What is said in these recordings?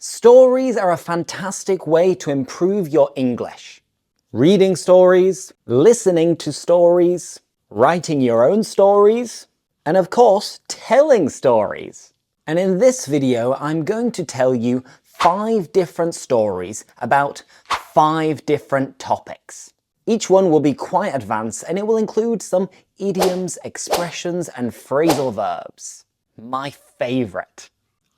Stories are a fantastic way to improve your English. Reading stories, listening to stories, writing your own stories, and of course, telling stories. And in this video, I'm going to tell you 5 different stories about 5 different topics. Each one will be quite advanced and it will include some idioms, expressions, and phrasal verbs. My favorite.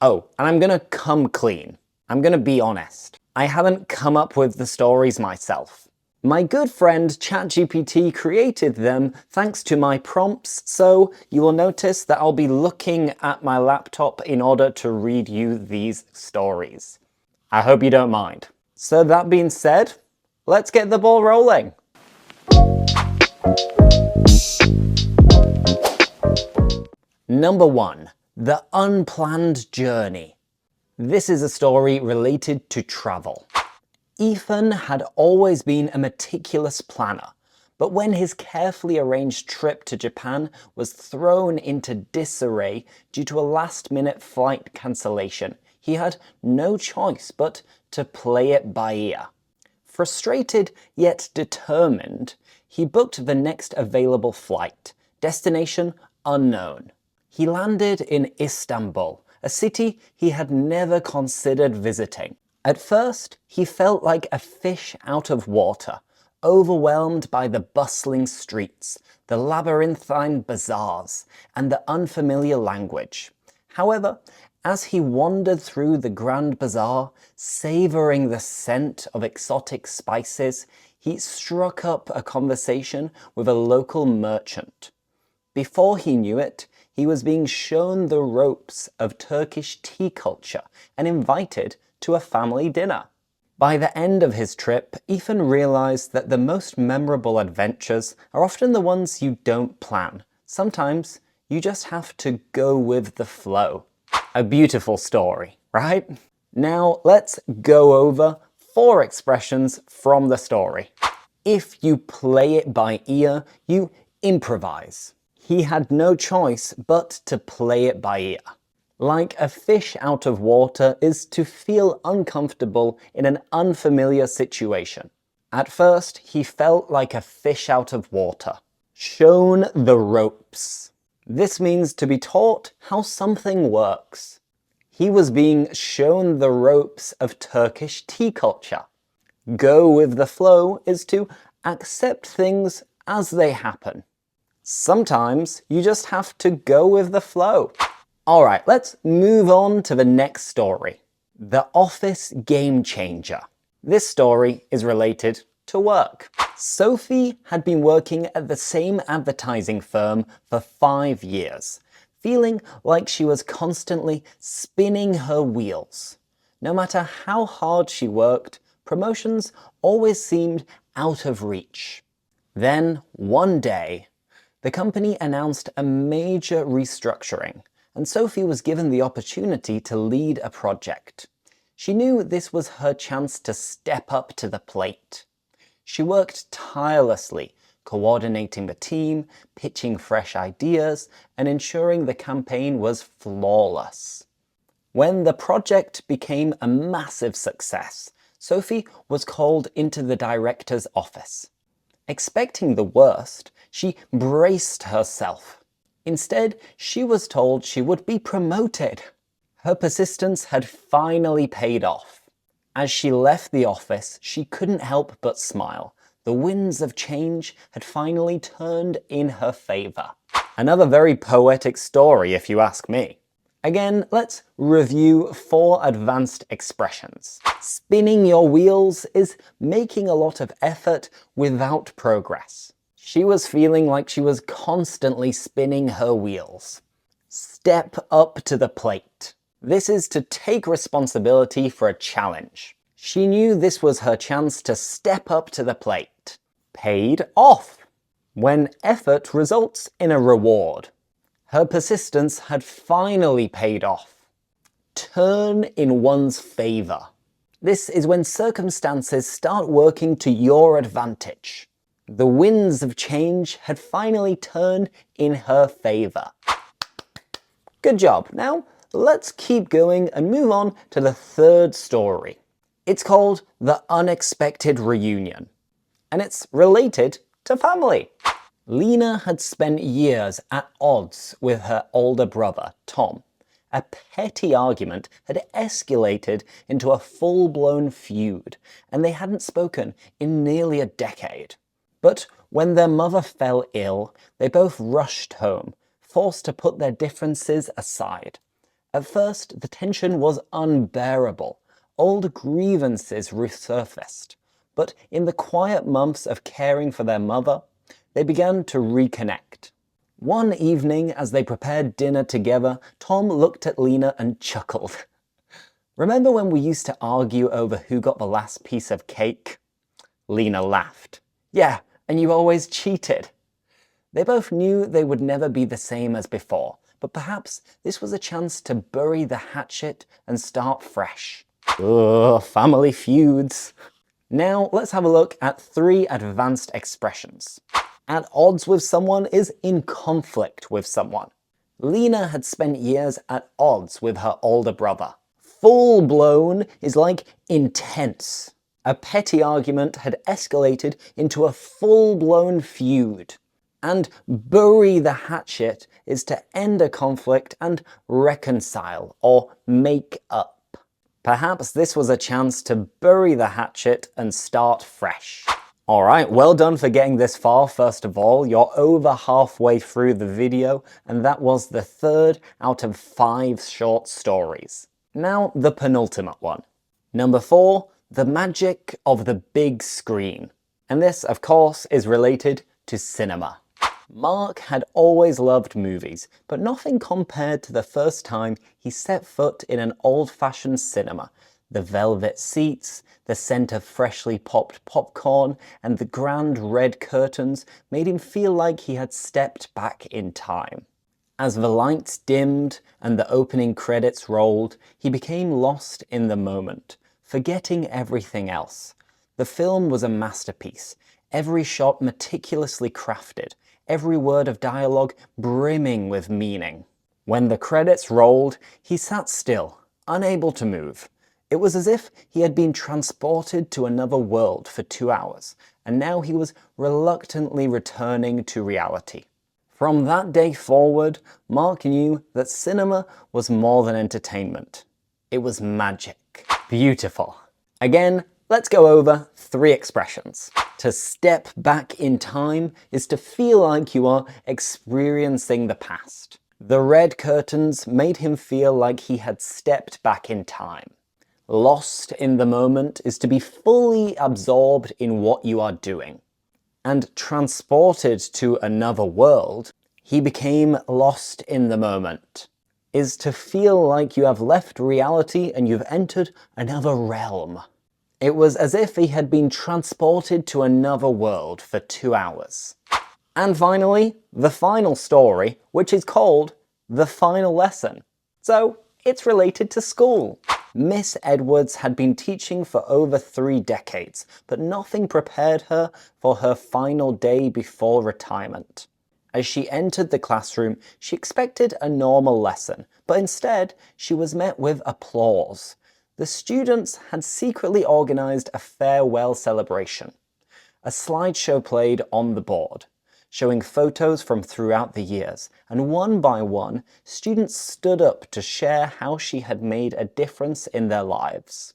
Oh, and I'm gonna come clean. I'm gonna be honest. I haven't come up with the stories myself. My good friend ChatGPT created them thanks to my prompts, so you will notice that I'll be looking at my laptop in order to read you these stories. I hope you don't mind. So that being said, let's get the ball rolling. Number 1. The Unplanned Journey. This is a story related to travel. Ethan had always been a meticulous planner, but when his carefully arranged trip to Japan was thrown into disarray due to a last-minute flight cancellation, he had no choice but to play it by ear. Frustrated yet determined, he booked the next available flight, destination unknown. He landed in Istanbul, a city he had never considered visiting. At first, he felt like a fish out of water, overwhelmed by the bustling streets, the labyrinthine bazaars, and the unfamiliar language. However, as he wandered through the Grand Bazaar, savoring the scent of exotic spices, he struck up a conversation with a local merchant. Before he knew it, he was being shown the ropes of Turkish tea culture and invited to a family dinner. By the end of his trip, Ethan realized that the most memorable adventures are often the ones you don't plan. Sometimes you just have to go with the flow. A beautiful story, right? Now let's go over 4 expressions from the story. If you play it by ear, you improvise. He had no choice but to play it by ear. Like a fish out of water is to feel uncomfortable in an unfamiliar situation. At first, he felt like a fish out of water. Shown the ropes. This means to be taught how something works. He was being shown the ropes of Turkish tea culture. Go with the flow is to accept things as they happen. Sometimes you just have to go with the flow. Alright, let's move on to the next story. The Office Game Changer. This story is related to work. Sophie had been working at the same advertising firm for 5 years, feeling like she was constantly spinning her wheels. No matter how hard she worked, promotions always seemed out of reach. Then, one day, the company announced a major restructuring, and Sophie was given the opportunity to lead a project. She knew this was her chance to step up to the plate. She worked tirelessly, coordinating the team, pitching fresh ideas, and ensuring the campaign was flawless. When the project became a massive success, Sophie was called into the director's office. Expecting the worst, she braced herself. Instead, she was told she would be promoted. Her persistence had finally paid off. As she left the office, she couldn't help but smile. The winds of change had finally turned in her favor. Another very poetic story, if you ask me. Again, let's review 4 advanced expressions. Spinning your wheels is making a lot of effort without progress. She was feeling like she was constantly spinning her wheels. Step up to the plate. This is to take responsibility for a challenge. She knew this was her chance to step up to the plate. Paid off. When effort results in a reward. Her persistence had finally paid off. Turn in one's favor. This is when circumstances start working to your advantage. The winds of change had finally turned in her favor. Good job. Now, let's keep going and move on to the third story. It's called The Unexpected Reunion, and it's related to family. Lena had spent years at odds with her older brother, Tom. A petty argument had escalated into a full-blown feud, and they hadn't spoken in nearly a decade. But when their mother fell ill, they both rushed home, forced to put their differences aside. At first, the tension was unbearable. Old grievances resurfaced. But in the quiet months of caring for their mother, they began to reconnect. One evening, as they prepared dinner together, Tom looked at Lena and chuckled. "Remember when we used to argue over who got the last piece of cake?" Lena laughed. "Yeah, and you always cheated." They both knew they would never be the same as before, but perhaps this was a chance to bury the hatchet and start fresh. Ugh, family feuds. Now let's have a look at 3 advanced expressions. At odds with someone is in conflict with someone. Lena had spent years at odds with her older brother. Full-blown is like intense. A petty argument had escalated into a full-blown feud. And bury the hatchet is to end a conflict and reconcile or make up. Perhaps this was a chance to bury the hatchet and start fresh. Alright, well done for getting this far. First of all, you're over halfway through the video, and that was the 3rd out of 5 short stories. Now, the penultimate one. Number 4, the magic of the big screen. And this, of course, is related to cinema. Mark had always loved movies, but nothing compared to the first time he set foot in an old-fashioned cinema. The velvet seats, the scent of freshly popped popcorn, and the grand red curtains made him feel like he had stepped back in time. As the lights dimmed and the opening credits rolled, he became lost in the moment, forgetting everything else. The film was a masterpiece, every shot meticulously crafted, every word of dialogue brimming with meaning. When the credits rolled, he sat still, unable to move. It was as if he had been transported to another world for 2 hours, and now he was reluctantly returning to reality. From that day forward, Mark knew that cinema was more than entertainment. It was magic. Beautiful. Again, let's go over 3 expressions. To step back in time is to feel like you are experiencing the past. The red curtains made him feel like he had stepped back in time. Lost in the moment is to be fully absorbed in what you are doing. And transported to another world, he became lost in the moment, is to feel like you have left reality and you've entered another realm. It was as if he had been transported to another world for 2 hours. And finally, the final story, which is called The Final Lesson. So, it's related to school. Miss Edwards had been teaching for over 3 decades, but nothing prepared her for her final day before retirement. As she entered the classroom, she expected a normal lesson, but instead, she was met with applause. The students had secretly organized a farewell celebration. A slideshow played on the board, showing photos from throughout the years, and one by one, students stood up to share how she had made a difference in their lives.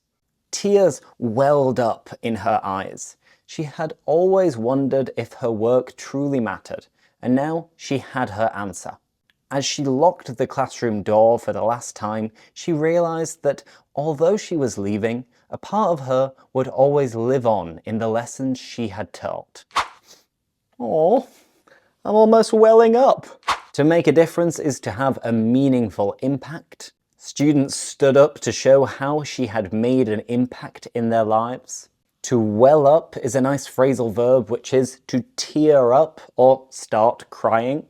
Tears welled up in her eyes. She had always wondered if her work truly mattered, and now she had her answer. As she locked the classroom door for the last time, she realized that although she was leaving, a part of her would always live on in the lessons she had taught. Oh, I'm almost welling up. To make a difference is to have a meaningful impact. Students stood up to show how she had made an impact in their lives. To well up is a nice phrasal verb, which is to tear up or start crying.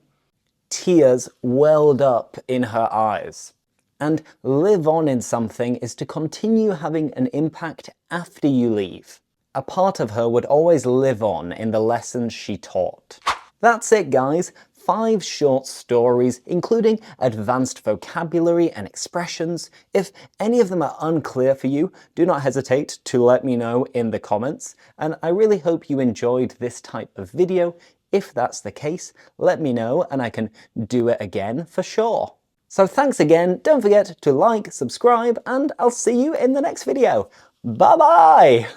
Tears welled up in her eyes. And live on in something is to continue having an impact after you leave. A part of her would always live on in the lessons she taught. That's it, guys. 5 short stories, including advanced vocabulary and expressions. If any of them are unclear for you, do not hesitate to let me know in the comments. And I really hope you enjoyed this type of video. If that's the case, let me know and I can do it again for sure. So thanks again, don't forget to like, subscribe, and I'll see you in the next video. Bye bye!